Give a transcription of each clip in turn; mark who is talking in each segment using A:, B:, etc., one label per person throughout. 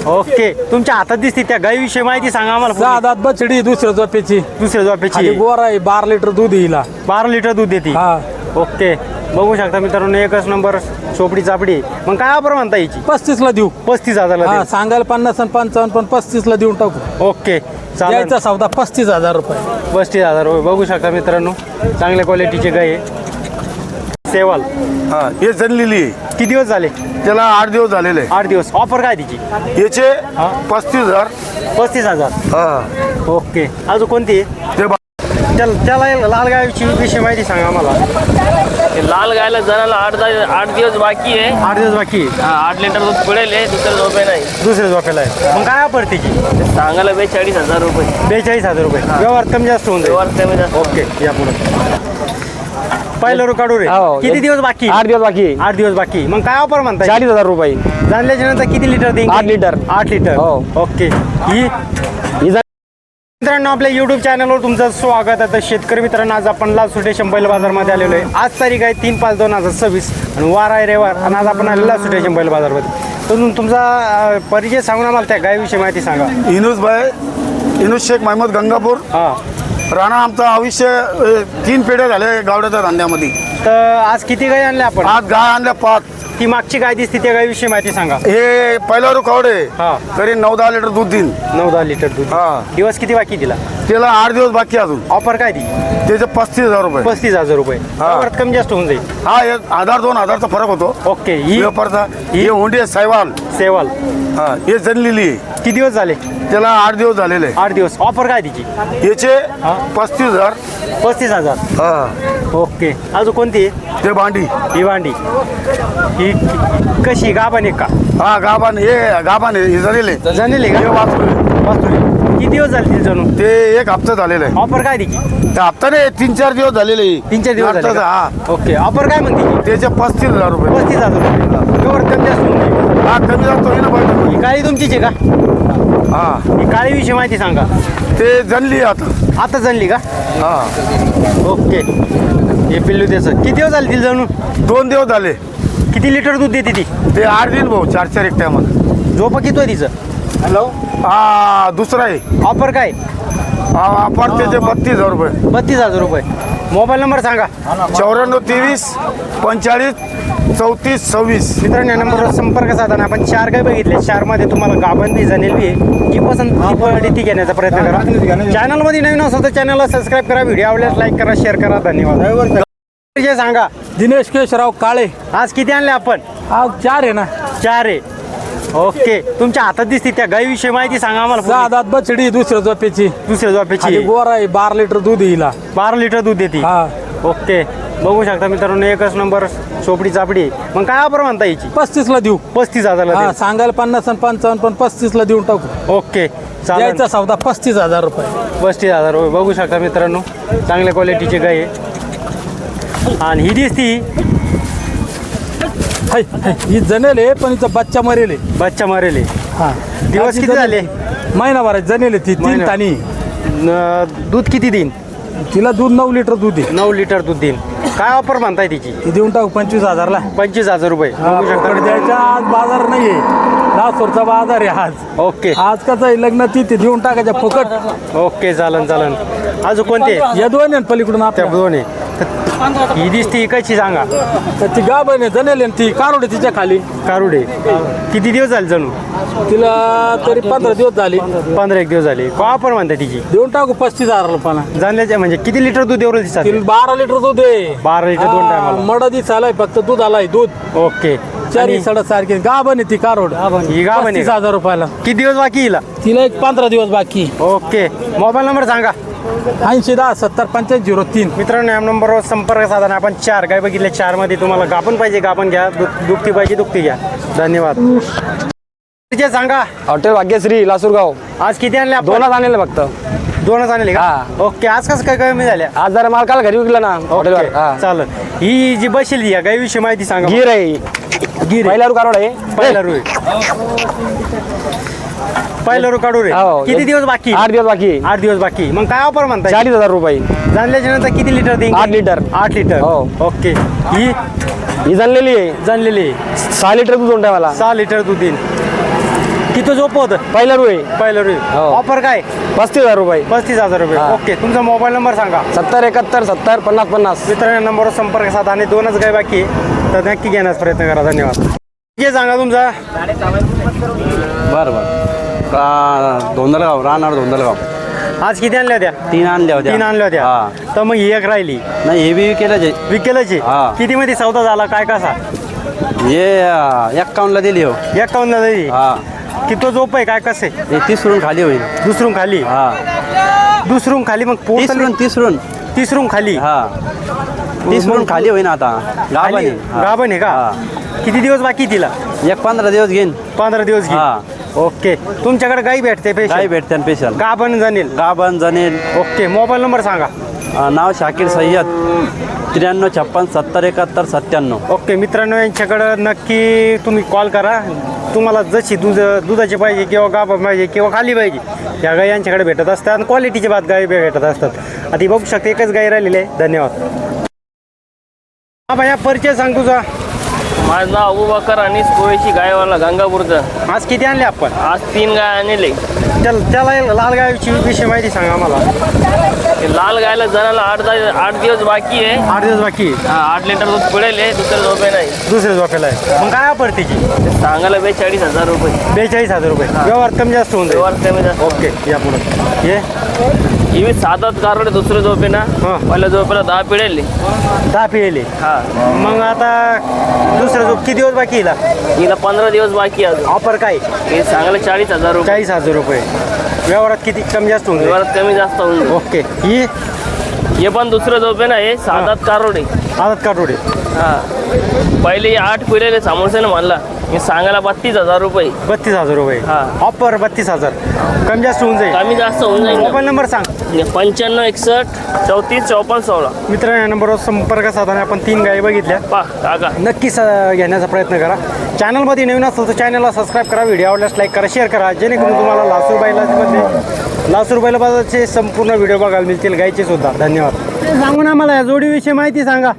A: Okay, तुमच्या हातात दिसते त्या गाईविषयी माहिती सांगा आम्हाला.
B: 6 दात बछडी, दुसऱ्या झोपेची.
A: दुसऱ्या झोपेची.
B: आणि गोरा आहे, 12 लिटर दूध हिला.
A: 12 लिटर दूध देते.
B: हा.
A: ओके, बघू शकता मित्रांनो, एकच नंबर चोपडी चापडी. मग काय ऑफर म्हणता याची?
B: 35 ला देऊ.
A: 35,000
B: हा, सांगायला 50 आणि 55, पण 35 ला देऊन टाकू.
A: ओके, चालेल.
B: द्यायचा सौदा 35,000 रुपये.
A: 35,000 रुपये. बघू शकता मित्रांनो, चांगल्या क्वालिटीचे गाय आहे. सेवाल.
C: हा, हे जनलेली आहे.
A: किती दिवस झाले?
C: त्याला 8 दिवस झालेले आहे.
A: 8 दिवस. ऑफर काय तिची?
C: याचे
A: हा.
C: 35,000.
A: 35,000.
C: हा,
A: ओके, अजून कोणती आहे?
C: ते
A: त्याला लाल गायची विषयी माहिती सांगा आम्हाला.
D: लाल गायला जणाला 8 दिवस बाकी आहे.
A: 8 दिवस बाकी आहे.
D: 8 लिटर दूध पडेल आहे, दुसरं झोपे नाही.
A: दुसऱ्या झोपेला आहे. मग काय ऑफर तिची?
D: सांगायला 42,000 रुपये.
A: 42,000 रुपये. व्यवहार कमी जास्त होऊन
D: व्यवहार
A: जाईल.
D: कमी जास्त.
A: ओके, या पुढे. पहिलं रू काढू रे.
E: हो.
A: किती दिवस बाकी?
E: 8 दिवस बाकी.
A: 8 दिवस बाकी. मग काय ऑफर म्हणताय?
E: 40,000 रुपये.
A: जाणल्याच्या नंतर किती लिटर देईन?
E: 8 लिटर.
A: 8 लिटर.
E: हो.
A: ओके. मित्रांनो, आपल्या युट्यूब चॅनलवर तुमचं स्वागत आहे. तर शेतकरी मित्रांनो, आज आपण लासुटे बैल बाजारमध्ये आलेलो आहे. आज तारीख आहे 3/5/2026 आणि वार आहे रविवार. आणि आज आपण आलेलो लासुटे बैल बाजारमध्ये. तर तुमचा परिचय सांगून आम्हाला त्या गायविषयी माहिती सांगा.
C: इनुस शेख महमद गंगापूर.
A: हां.
C: राणा आमचा आयुष्य 3 पिढ्या झाले गावड्याच्या धंद्यामध्ये.
A: तर आज किती गाय आणल्या आपण?
C: आज गाय आणल्या 5.
A: ती मागची गाय दिसते त्या गायविषयी माहिती सांगा.
C: हे पहिला रू कावडे.
A: हा.
C: तरी 9-10 लिटर दूध देईन.
A: 9-10 लिटर दूध.
C: हा.
A: दिवस किती बाकी दिला?
C: त्याला 8 दिवस बाकी अजून.
A: ऑफर काय ती?
C: त्याचे 35,000 रुपये.
A: 35,000 रुपये.
C: हा.
A: व्यवहार कमी जास्त होऊन जाईल.
C: हा, 1,000-2,000चा फरक होतो.
A: ओके. ही
C: व्यापारचा. ही होंडी आहे सायवाल.
A: सेवाल.
C: हा, हे जनलेली आहे.
A: किती दिवस झाले?
C: त्याला 8 दिवस झालेले आहे.
A: 8 दिवस. ऑफर काय तिची?
C: याचे
A: हा.
C: 35,000.
A: 35,000.
C: हा,
A: ओके. अजून कोणती आहे?
C: ते भांडी.
A: ही भांडी. ही कशी गाभण आहे का?
C: हा, गाभान. हे गाभान आहे. हे झालेले.
A: जाणले
C: हे
A: का?
C: वाचले.
A: वास्तुली. किती दिवस झाले तिथे जणू?
C: ते 1 हप्ता झालेला आहे.
A: ऑफर काय तिची?
C: त्या हप्ताने 3-4 दिवस झालेले.
A: 3-4 दिवस झाले
C: हप्ताचा,
A: का?
C: हा.
A: ओके. ऑफर काय म्हणते?
C: त्याचे 35,000 रुपये.
A: 35,000 रुपये. व्यवहार कमी जास्त होऊन जाईल.
C: हा, कमी जास्त होईल ना पाहिजे.
A: ही काळी तुमचीच आहे का?
C: हा,
A: ही काळीविषयी माहिती सांगा.
C: ते जनली आता.
A: आता जाणली का?
C: हा,
A: ओके. हे पिल्लू त्याचं किती दिवस झाले तिला जणू?
C: 2 दिवस झाले.
A: किती लिटर दूध देते ती?
C: ते 8 दिन भाऊ. 4-4 एक टायमात.
A: झोपा किती आहे तिचं? हॅलो.
C: हा, दुसरा आहे.
A: ऑफर काय?
C: आपण त्याचे 32,000 रुपये.
A: 32,000 रुपये. मोबाईल नंबर सांगा.
C: 94 23 45 34 26.
A: मित्रांनो, या नंबरवर संपर्क साधना. आपण 4 गाय बघितले. 4 मध्ये तुम्हाला गाभण बी जाणेल बी आहे. जी पसंत ती क्वालिटी ती घेण्याचा प्रयत्न करा. चॅनलमध्ये नवीन असेल तर चॅनलला सबस्क्राईब करा. व्हिडिओ आवडल्यास लाईक करा, शेअर करा. धन्यवाद. परिचय सांगा.
B: दिनेश केशवराव काळे.
A: आज किती आणले आपण?
B: आज 4 आहे ना.
A: 4 आहे. ओके. तुमच्या हातात दिसते त्या गायविषयी माहिती सांगा आम्हाला.
B: 6 दात बछडी, दुसऱ्या झोपेची.
A: दुसऱ्या
B: आणि
A: झोपेची.
B: गोरा आहे, 12 लिटर दूध हिला.
A: 12 लिटर दूध देते.
B: हा.
A: ओके. बघू शकता मित्रांनो, एकच नंबर चोपडी चापडी. मग काय ऑफर म्हणता याची?
B: 35 ला देऊ.
A: 35,000
B: हा, सांगायला 50 आणि 55, पण 35 ला देऊन टाकू.
A: ओके, चालेल.
B: द्यायचा सौदा 35,000 रुपये.
A: 35,000 रुपये. बघू शकता मित्रांनो, चांगल्या क्वालिटीची गाय आहे. आणि ही दिसती
B: ही जनेल आहे, पण हिचा बच्चा मरेल आहे.
A: बच्चा मारेले.
B: हा.
A: दिवस किती झाले?
B: महिनाभरात जनेल आहे ती. 3 तानी.
A: दूध किती देईन?
B: तिला दूध 9 लिटर दूध आहे.
A: 9 लिटर दूध देईन. काय ऑफर म्हणताय तिची?
B: ती देऊन टाकू 25,000 ला.
A: 25,000 रुपये. बघू शकता.
B: द्यायचा आज बाजार नाहीये. लासूरचा बाजार आहे आज.
A: ओके.
B: आज कसं आहे, लग्न ती देऊन टाकायच्या फुकट.
A: ओके, चालन चालन. अजून कोणते?
B: या दोन आहे पलीकडून
A: त्या
B: आपल्या.
A: दोन आहे. ही दिसती कशी सांगा?
B: तर ती गाभण आहे, जनेल आहे, ती कारोडे तिच्या खाली.
A: कारुडे. किती दिवस झाले जणू?
B: तिला तरी 15 दिवस झाले.
A: 15 दिवस झाले. काय ऑफर म्हणताय तिची?
B: देऊन टाकू 35,000 रुपयाला.
A: जाणल्याच्या म्हणजे किती लिटर दूध एवढं दिसतात?
B: तिला 12 लिटर दूध आहे.
A: 12 लिटर 2 टायमाला.
B: मड दिसायलाय फक्त दूध आलाय. दूध
A: ओके.
B: चारी सड सारखी गाभण आहे ती कारोड.
A: ही गाभण आहे.
B: 35,000 रुपयाला.
A: किती दिवस बाकी हिला?
B: तिला एक 15 दिवस बाकी.
A: ओके. मोबाईल नंबर सांगा.
B: 80 10 70 85 03.
A: मित्रांनो, या नंबरवर संपर्क साधना. आपण 4 गाय बघितले. 4 मध्ये तुम्हाला गाभण पाहिजे गाभण घ्या, दुखती पाहिजे दुखती घ्या. धन्यवाद. परिचय सांगा.
E: हॉटेल भाग्यश्री लासूरगाव.
A: आज किती आणले आपण?
E: 2च आणलेलं फक्त.
A: 2च आणले का?
E: हा.
A: ओके. आज कसं काय कमी झाल्या?
E: आज जरा मालकाला घरी विकलं ना हॉटेलवर.
A: ओके, चालेल. ही जी बसेल या गायविषयी माहिती सांगा.
E: गिर आहे.
A: गिर आहे.
E: पहिला रू कारोड आहे.
A: पहिला रू आहे. पहिला रू काढू रे.
E: हो.
A: किती दिवस बाकी?
E: 8 दिवस बाकी.
A: 8 दिवस बाकी. मग काय ऑफर म्हणताय?
E: 40,000 रुपये.
A: जाणल्याच्या नंतर किती लिटर देईन?
E: 8 लिटर.
A: 8 लिटर.
E: हो.
A: ओके. ही
E: ही जाणलेली आहे.
A: जाणलेली
E: 6 लिटर दूध होऊन मला.
A: 6 लिटर दूध देईन. किती झोप होतं
E: पहिला रुई
A: पहिलं रुई
E: हो.
A: ऑफर काय
E: 35,000 रुपये
A: 35,000 रुपये
E: हा.
A: ओके. तुमचा मोबाईल नंबर सांगा.
E: 70 71 70 50 50.
A: मित्रांनो नंबरवर संपर्क साधा आणि 2च गाय बाकी आहे, तर नक्की घेण्याचा प्रयत्न करा. धन्यवाद. हे सांगा तुमचा
B: बरं बरं का धोंदलगाव राहणार धोंदलगाव
A: आज किती आणल्या होत्या?
B: 3 आणल्या होत्या
A: 3 आणल्या होत्या.
B: हा.
A: तर मग ही एक राहिली
B: नाही हे बी केलं जे
A: विकेलची.
B: हा.
A: किती मध्ये सौदा झाला काय कसा?
B: हे 51ला दिली हो
A: 51 झाली.
B: हा
A: किती झोप आहे काय कसे?
B: हे 30 रून खाली होईल
A: दुसरून खाली
B: हा
A: दुसरून खाली मग
B: 30 रून
A: तिसरून खाली
B: हा 30 रून खाली होईन आता गाभण
A: खाली
B: आहे. हा.
A: गाभण आहे का?
B: हा.
A: किती दिवस बाकी आहे तिला?
B: एक 15 दिवस घेईन
A: 15 दिवस
B: हा
A: घे. ओके. तुमच्याकडे गाई भेटते
B: काय
A: पैसे
B: भेटते स्पेशल
A: गाभण जाणील.
B: गाभण जनेल
A: ओके. मोबाईल नंबर सांगा.
B: नाव शाकीर सय्यद 93 56 70 71 97.
A: ओके. मित्रांनो यांच्याकडं नक्की तुम्ही कॉल करा. तुम्हाला जशी दुधाची पाहिजे किंवा गाभा पाहिजे किंवा खाली पाहिजे त्या गाई यांच्याकडे भेटत असतात आणि क्वालिटीची बात गाई भेटत असतात. आता ही बघू शकते एकच गाई राहिलेली आहे. धन्यवाद. हा भैया परिचय सांग तुझा.
D: माझं नाव अबूबकर आणि कोळीची गायवाला गंगापूरचं.
A: आज किती आणले आपण?
D: आज 3 गाय आणले.
A: त्याला लाल गायची विषय माहिती सांगा आम्हाला.
D: ते लाल गायला जणाला 8 दिवस बाकी आहे.
A: 8 दिवस बाकी आहे.
D: 8 लिटर दूध पिळेल आहे, दुसरं झोपे नाही.
A: दुसऱ्या झोपेला आहे. मग काय ऑफर तिची?
D: ते सांगायला 42,000 रुपये.
A: 42,000 रुपये. व्यवहार कमी जास्त होऊन जाईल.
D: व्यवहार कमी जास्त.
A: ओके. या पुढं ये
D: ही बी 7 कारवडे दुसरं झोपे ना.
A: हा.
D: पहिल्या झोपेला 10 पिळेल.
A: 10 पिळेले.
D: हा
A: मग आता दुसरं झोप किती दिवस बाकी हिला?
D: हिला 15 दिवस बाकी आहे अजून.
A: ऑफर काय?
D: हे सांगायला 40,000 रुपये.
A: 40,000 रुपये. व्यवहारात किती कमी जास्त होऊन जाईल?
D: व्यवहारात कमी जास्त होऊन जाईल.
A: ओके. ही
D: हे पण दुसरं झोपे ना. हे 7 कारवडे.
A: आदत काटोडे.
D: हा पहिले 8 पिळेले समोरसे ना म्हणला. मी सांगायला 32,000 रुपये.
A: 32,000 रुपये.
D: हा.
A: ऑफर 32,000. कमी जास्त होऊन जाईल.
D: कमी जास्त होऊन जाईल.
A: मोबाईल नंबर सांग.
D: 95 61 34 54 16.
A: मित्रांनो या नंबरवर संपर्क साधताना आपण 3 गायी बघितल्या.
D: पा काका
A: नक्कीच घेण्याचा प्रयत्न करा. चॅनलमध्ये नवीन असेल तर चॅनलला सबस्क्राईब करा. व्हिडिओ आवडल्यास लाईक करा, शेअर करा, जेणेकरून तुम्हाला लासूर बैला बाजारचे संपूर्ण व्हिडिओ बघायला मिळतील, गायचे सुद्धा. धन्यवाद. सांगू ना मला या जोडीविषयी माहिती सांगा.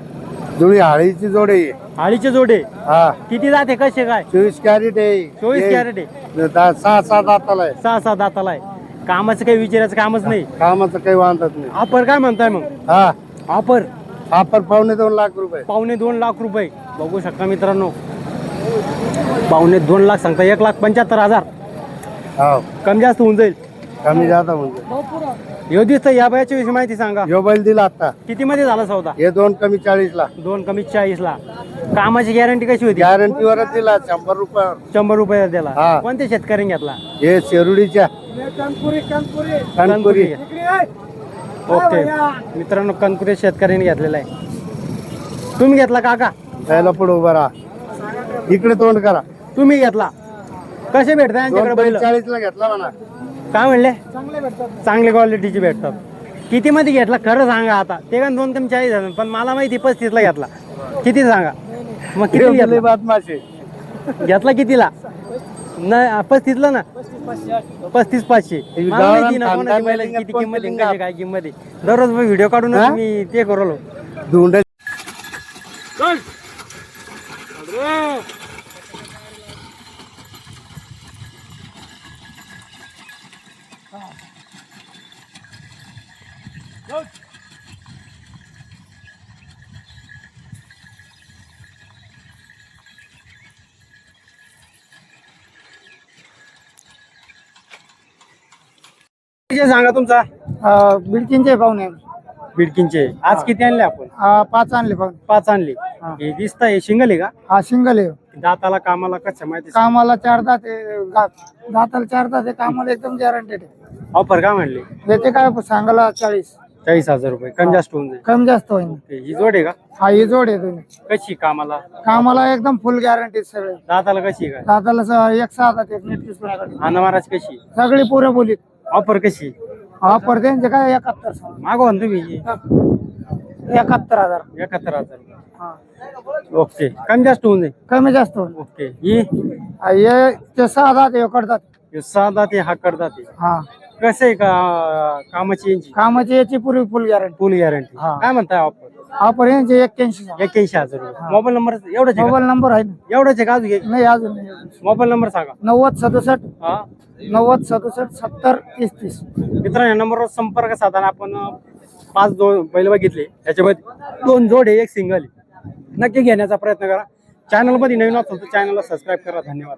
C: जुळी हाळीची जोड आहे.
A: हाळीचे जोडे
C: हा
A: किती जाते कसे काय?
C: 24 कॅरेट आहे.
A: 24 कॅरेट आहे.
C: 6-7 दाताला आहे.
A: 6-6 दाताला आहे. कामाचं काही विचारायचं कामच नाही.
C: कामाचं काही वांधत नाही.
A: ऑफर काय म्हणताय मग?
C: हा
A: ऑफर
C: ऑफर 2.25 लाख रुपये.
A: 2.25 लाख रुपये. बघू शकता मित्रांनो 2.25 लाख सांगता. 1,75,000.
C: हो
A: कमी जास्त होऊन जाईल.
C: कमी जाता म्हणजे
A: ह्यो दिसतं या बायाच्या विषयी माहिती सांगा.
C: यो बैल दिला आता.
A: किती मध्ये झाला सौदा?
C: हे 2 कमी 40 ला.
A: 2 कमी 40 ला. कामाची गॅरंटी कशी होती?
C: गॅरंटीवरच दिला 100 रुपये.
A: 100 रुपये दिला.
C: हा.
A: कोणत्या शेतकऱ्यांनी घेतला?
C: हे शेरुडीच्या कणपुरी.
A: ओके. मित्रांनो कणपुरी शेतकऱ्यांनी घेतलेला आहे. तुम्ही घेतला काका?
C: त्याला पुढे उभा राहा. इकडे तोंड करा.
A: तुम्ही घेतला. कसे भेटतात यांच्याकडे बैल?
C: 40 ला घेतला म्हणा.
A: काय म्हणले? चांगले क्वालिटीचे भेटतात. किती मध्ये घेतला खरं सांगा आता. ते का 2 कमी 40 झाले पण मला माहिती 35 ला घेतला. किती सांगा मग? किती घेतला?
C: बदमाशी
A: घेतला कितीला? नाही 35 ला ना. 35,500. मला माहिती ना कोणाची बैलाची किती किंमत आहे, कशी काय किंमत आहे. दररोज व्हिडिओ काढून
C: हा?
A: मी ते करलो.
C: धुंड
A: सांगा तुमचा.
F: बिडकींचे पाहुणे
A: बिडकींचे आज किती आणले आपण?
F: 5 आणले पाहुणे.
A: 5 आणले. हे दिसत आहे शिंगल आहे का?
F: हा सिंगल आहे.
A: दाताला कामाला कसं माहिती सांगा.
F: कामाला 4 दात आहे. दाताला 4 दात आहे. कामाला एकदम गॅरंटेड आहे.
A: ऑफर काय म्हणले?
F: त्याचे काय सांगायला
A: 40,000 रुपये. कमी जास्त होऊन जाईल.
F: कमी जास्त होईल.
A: ही जोड आहे का?
F: हा ही जोड आहे तुम्ही.
A: कशी कामाला?
F: कामाला एकदम फुल गॅरंटी सगळे.
A: दाताला कशी आहे काय?
F: दाताला 1 6 दात एक नीट दिसणार.
A: अन्न महाराज कशी?
F: सगळी पुरे बोलीत.
A: ऑफर कशी?
F: ऑफर त्यांचे काय 71
A: मागवा ना तुम्ही.
F: 71,000.
A: 71,000. ओके. कमी जास्त होऊन जाईल.
F: कमी जास्त होईल.
A: ओके. ही
F: हे ते 6 दात आहे करतात.
A: साधा ते हा करतात.
F: हा
A: कसं आहे का कामाची यांची?
F: कामाची याची पुरी फुल गॅरंटी.
A: फुल गॅरंटी.
F: हा.
A: काय म्हणताय ऑफर?
F: ऑफर यांचे 81,000.
A: 81,000 रुपये. मोबाईल नंबर एवढाच आहे
F: मोबाईल नंबर आहे ना?
A: का? एवढाच आहे का अजून एक?
F: नाही अजून नाही.
A: मोबाईल नंबर सांगा.
F: 9067
A: हा
F: 9067 70 30.
A: मित्रांनो या नंबरवर संपर्क साधताना आपण 5 बैल बघितले, त्याच्यामध्ये 2 जोड आहे, 1 सिंगल आहे. नक्की घेण्याचा प्रयत्न करा. चॅनलमध्ये नवीन असेल तर चॅनलला सबस्क्राईब करा. धन्यवाद.